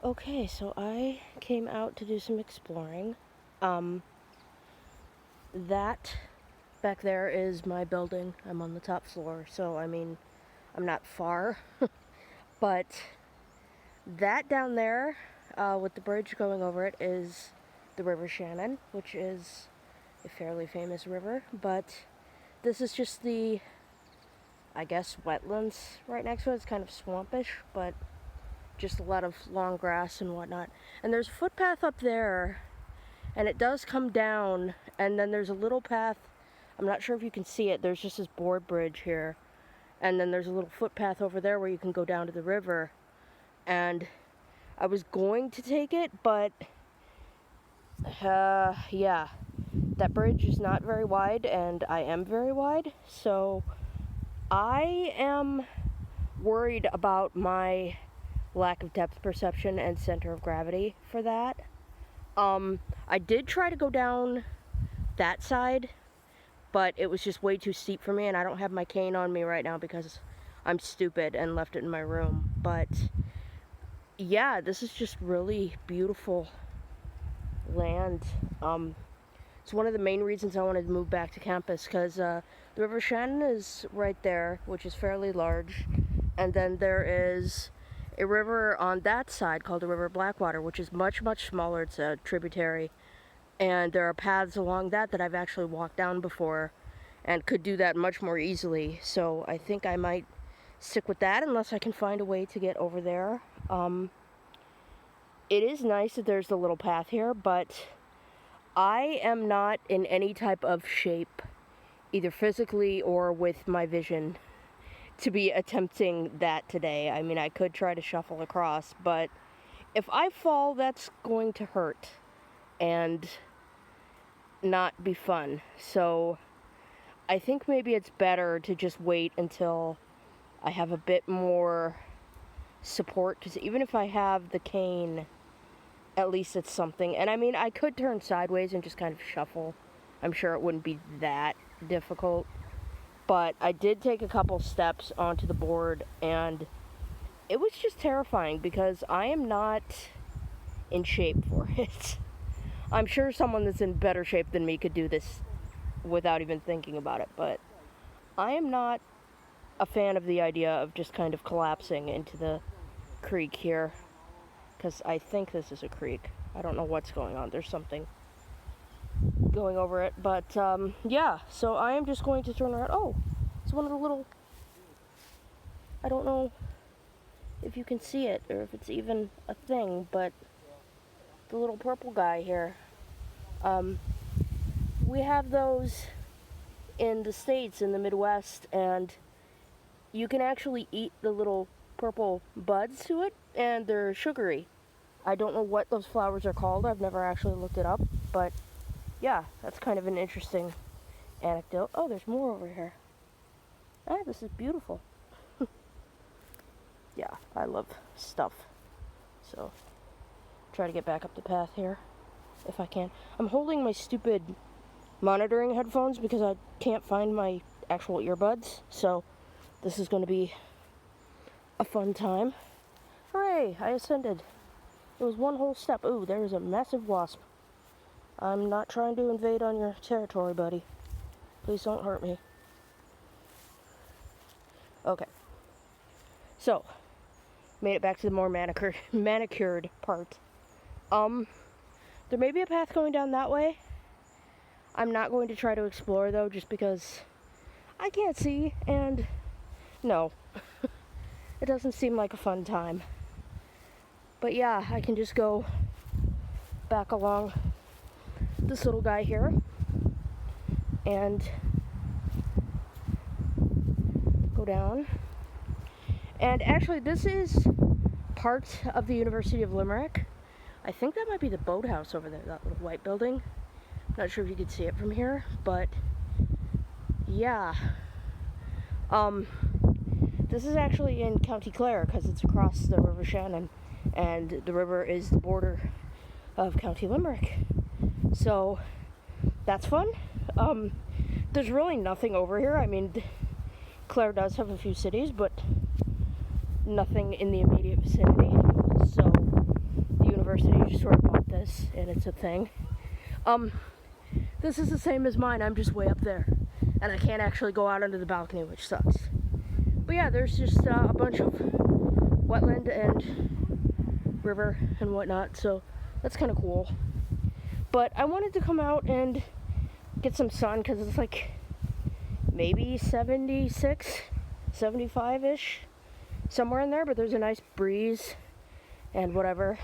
Okay, so I came out to do some exploring. That back there is my building. I'm on the top floor, so I mean, I'm not far. But that down there, with the bridge going over it, is the River Shannon, which is a fairly famous river. But this is just the, I guess, wetlands right next to it. It's kind of swampish, but just a lot of long grass and whatnot. And there's a footpath up there, and it does come down, and then there's a little path. I'm not sure if you can see it. There's just this board bridge here, and then there's a little footpath over there where you can go down to the river. And I was going to take it, but yeah, that bridge is not very wide, and I am very wide, so I am worried about my lack of depth perception and center of gravity for that. I did try to go down that side, but it was just way too steep for me, and I don't have my cane on me right now because I'm stupid and left it in my room. But yeah, this is just really beautiful land. It's one of the main reasons I wanted to move back to campus, because the River Shannon is right there, which is fairly large, and then there is a river on that side called the River Blackwater, which is much, much smaller. It's a tributary, and there are paths along that I've actually walked down before and could do that much more easily. So I think I might stick with that unless I can find a way to get over there. It is nice that there's the little path here, but I am not in any type of shape, either physically or with my vision, to be attempting that today. I mean, I could try to shuffle across, but if I fall, that's going to hurt and not be fun. So I think maybe it's better to just wait until I have a bit more support, because even if I have the cane, at least it's something. And I mean, I could turn sideways and just kind of shuffle. I'm sure it wouldn't be that difficult. But I did take a couple steps onto the board, and it was just terrifying because I am not in shape for it. I'm sure someone that's in better shape than me could do this without even thinking about it, but I am not a fan of the idea of just kind of collapsing into the creek here, because I think this is a creek. I don't know what's going on. There's something going over it, but yeah, so I am just going to turn around. Oh, it's one of the little, I don't know if you can see it or if it's even a thing, but the little purple guy here, we have those in the States, in the Midwest, and you can actually eat the little purple buds to it, and they're sugary. I don't know what those flowers are called. I've never actually looked it up, but yeah, that's kind of an interesting anecdote. Oh, there's more over here. Ah, this is beautiful. Yeah, I love stuff. So, try to get back up the path here, if I can. I'm holding my stupid monitoring headphones because I can't find my actual earbuds, so this is going to be a fun time. Hooray, I ascended. It was one whole step. Ooh, there's a massive wasp. I'm not trying to invade on your territory, buddy. Please don't hurt me. Okay. So, made it back to the more manicured part. There may be a path going down that way. I'm not going to try to explore, though, just because I can't see, and no. It doesn't seem like a fun time. But yeah, I can just go back along this little guy here and go down. And actually, this is part of the University of Limerick. I think that might be the boathouse over there, that little white building. Not sure if you can see it from here, but yeah. This is actually in County Clare because it's across the River Shannon, and the river is the border of County Limerick. So that's fun. There's really nothing over here. I mean, Clare does have a few cities, but nothing in the immediate vicinity. So university just sort of bought this, and it's a thing. This is the same as mine. I'm just way up there, and I can't actually go out onto the balcony, which sucks. But yeah, there's just a bunch of wetland and river and whatnot, so that's kind of cool. But I wanted to come out and get some sun because it's like maybe 76, 75-ish, somewhere in there, but there's a nice breeze and whatever.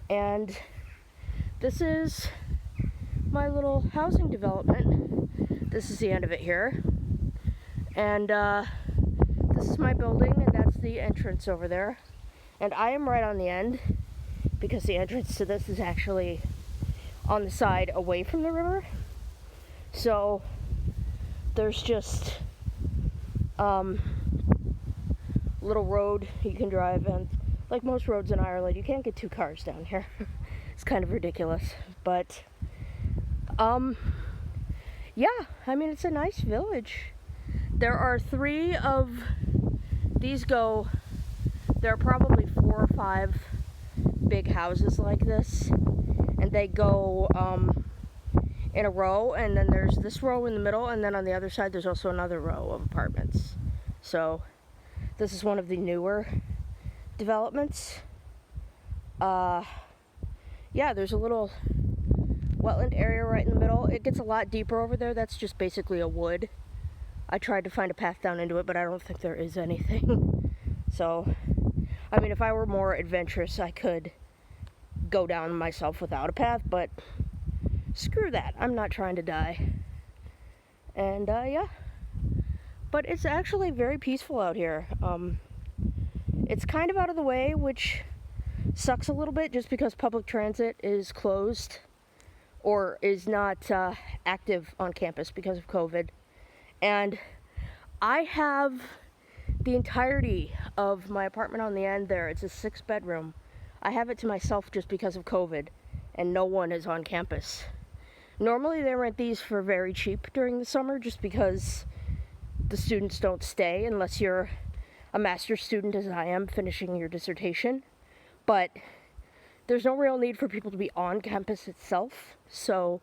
And this is my little housing development. This is the end of it here. And this is my building, and that's the entrance over there. And I am right on the end because the entrance to this is actually on the side away from the river. So there's just little road you can drive, and like most roads in Ireland, you can't get 2 cars down here. It's kind of ridiculous, but yeah, I mean, it's a nice village. There are 3 of these there are probably 4 or 5 big houses like this, and they go in a row, and then there's this row in the middle, and then on the other side there's also another row of apartments. So this is one of the newer developments. Yeah, there's a little wetland area right in the middle. It gets a lot deeper over there. That's just basically a wood. I tried to find a path down into it, but I don't think there is anything. So, I mean, if I were more adventurous, I could go down myself without a path, but screw that. I'm not trying to die. And, yeah. But it's actually very peaceful out here. It's kind of out of the way, which sucks a little bit just because public transit is closed or is not active on campus because of COVID. And I have the entirety of my apartment on the end there. It's a 6-bedroom. I have it to myself just because of COVID, and no one is on campus. Normally they rent these for very cheap during the summer just because the students don't stay unless you're a master's student, as I am, finishing your dissertation. But there's no real need for people to be on campus itself, so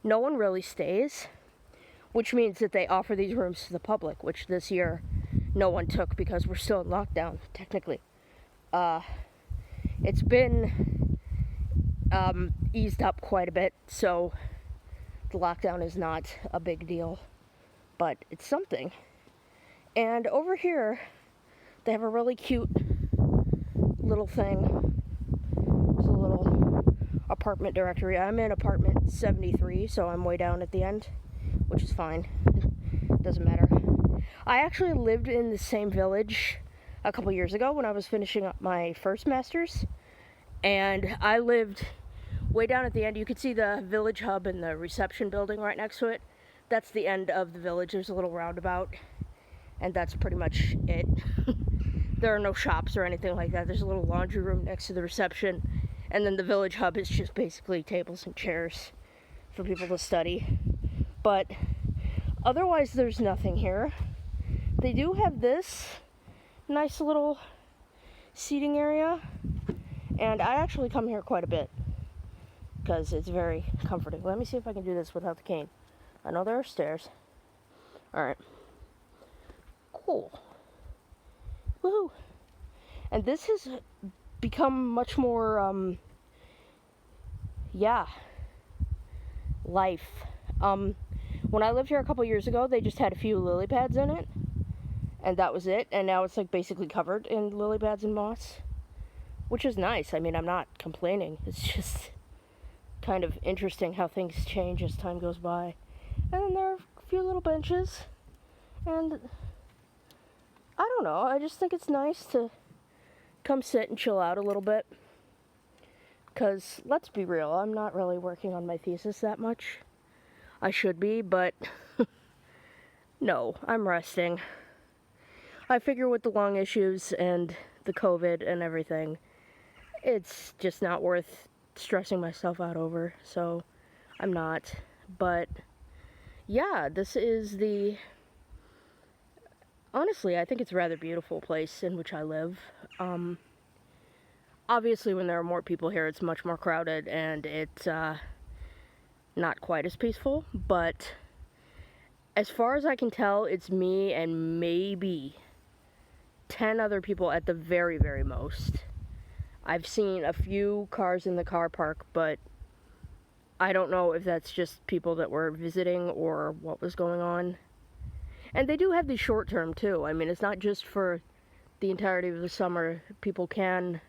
no one really stays, which means that they offer these rooms to the public, which this year no one took because we're still in lockdown, technically. It's been eased up quite a bit, so the lockdown is not a big deal, but it's something. And over here, they have a really cute little thing. There's a little apartment directory. I'm in apartment 73, so I'm way down at the end, which is fine. Doesn't matter. I actually lived in the same village a couple years ago when I was finishing up my first master's, and I lived way down at the end. You could see the village hub and the reception building right next to it. That's the end of the village. There's a little roundabout, and that's pretty much it. There are no shops or anything like that. There's a little laundry room next to the reception, and then the village hub is just basically tables and chairs for people to study. But otherwise, there's nothing here. They do have this nice little seating area, and I actually come here quite a bit because it's very comforting. Let me see if I can do this without the cane. I know there are stairs. Alright. Cool. Woohoo! And this has become much more, life. When I lived here a couple years ago, they just had a few lily pads in it, and that was it, and now it's like basically covered in lily pads and moss, which is nice. I mean, I'm not complaining. It's just kind of interesting how things change as time goes by. And then there are a few little benches, and I don't know, I just think it's nice to come sit and chill out a little bit, because let's be real, I'm not really working on my thesis that much. I should be, but no, I'm resting. I figure with the lung issues and the COVID and everything, it's just not worth stressing myself out over, so I'm not. But yeah, this is honestly, I think it's a rather beautiful place in which I live. Obviously, when there are more people here, it's much more crowded and it's not quite as peaceful, but as far as I can tell, it's me and maybe 10 other people at the very, very most. I've seen a few cars in the car park, but I don't know if that's just people that were visiting or what was going on. And they do have these short term too. I mean, it's not just for the entirety of the summer. People can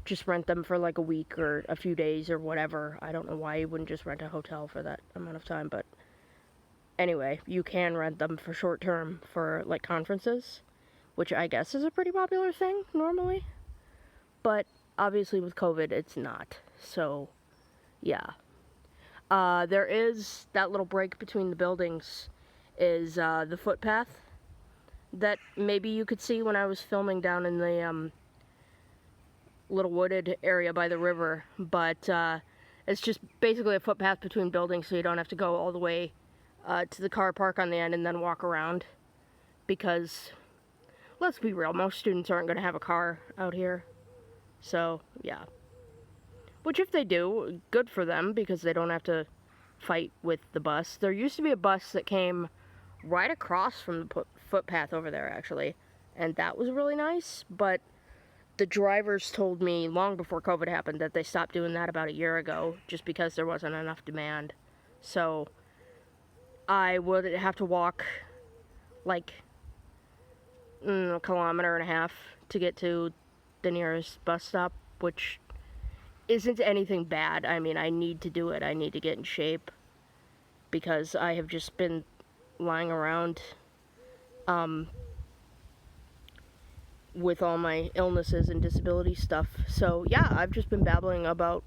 just rent them for like a week or a few days or whatever. I don't know why you wouldn't just rent a hotel for that amount of time, but anyway, you can rent them for short term for like conferences, which I guess is a pretty popular thing normally. But obviously with COVID, it's not. So, yeah. There is that little break between the buildings is the footpath that maybe you could see when I was filming down in the little wooded area by the river. But it's just basically a footpath between buildings, so you don't have to go all the way to the car park on the end and then walk around. Because, let's be real, most students aren't going to have a car out here. So, yeah. Which if they do, good for them, because they don't have to fight with the bus. There used to be a bus that came right across from the footpath over there, actually. And that was really nice, but the drivers told me long before COVID happened that they stopped doing that about a year ago, just because there wasn't enough demand. So, I would have to walk, like, a kilometer and a half to get to the nearest bus stop, which isn't anything bad. I mean, I need to do it. I need to get in shape because I have just been lying around with all my illnesses and disability stuff. So, yeah, I've just been babbling about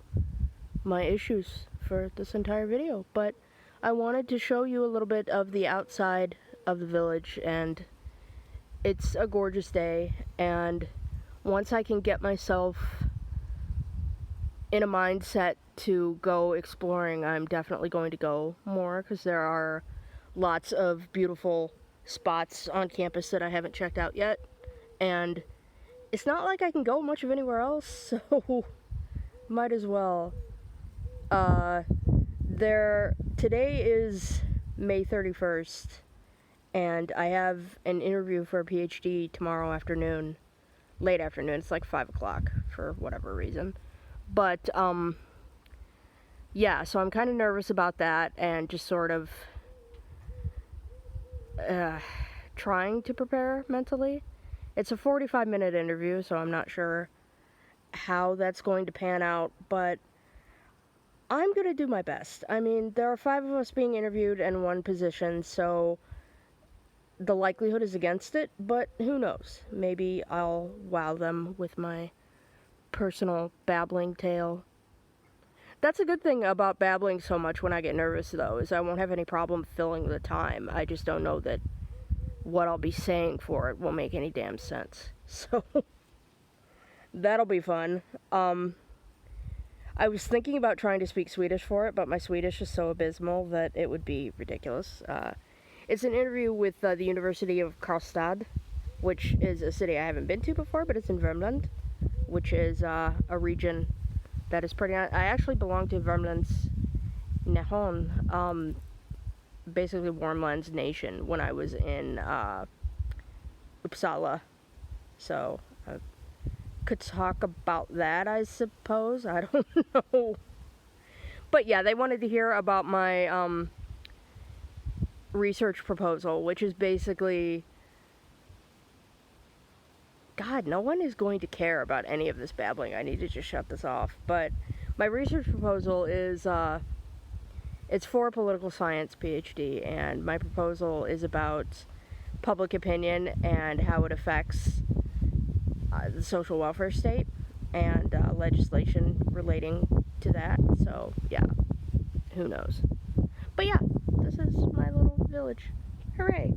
my issues for this entire video. But I wanted to show you a little bit of the outside of the village, and it's a gorgeous day. And once I can get myself in a mindset to go exploring, I'm definitely going to go more, because there are lots of beautiful spots on campus that I haven't checked out yet, and it's not like I can go much of anywhere else, so might as well. Today is May 31st, and I have an interview for a PhD tomorrow afternoon, late afternoon. It's like 5 o'clock for whatever reason. But, yeah, so I'm kind of nervous about that and just sort of trying to prepare mentally. It's a 45-minute interview, so I'm not sure how that's going to pan out, but I'm going to do my best. I mean, there are 5 of us being interviewed in one position, so the likelihood is against it, but who knows? Maybe I'll wow them with my personal babbling tale. That's a good thing about babbling so much when I get nervous, though, is I won't have any problem filling the time. I just don't know that what I'll be saying for it will make any damn sense. So, that'll be fun. I was thinking about trying to speak Swedish for it, but my Swedish is so abysmal that it would be ridiculous. It's an interview with the University of Karlstad, which is a city I haven't been to before, but it's in Värmland, which is a region that is pretty... I actually belong to Värmlands Nation, basically Warmlands Nation, when I was in Uppsala. So, I could talk about that, I suppose. I don't know. But yeah, they wanted to hear about my research proposal, which is basically... God, no one is going to care about any of this babbling. I need to just shut this off. But my research proposal is, it's for a political science PhD, and my proposal is about public opinion and how it affects the social welfare state and legislation relating to that. So, yeah, who knows. But yeah, this is my little village. Hooray!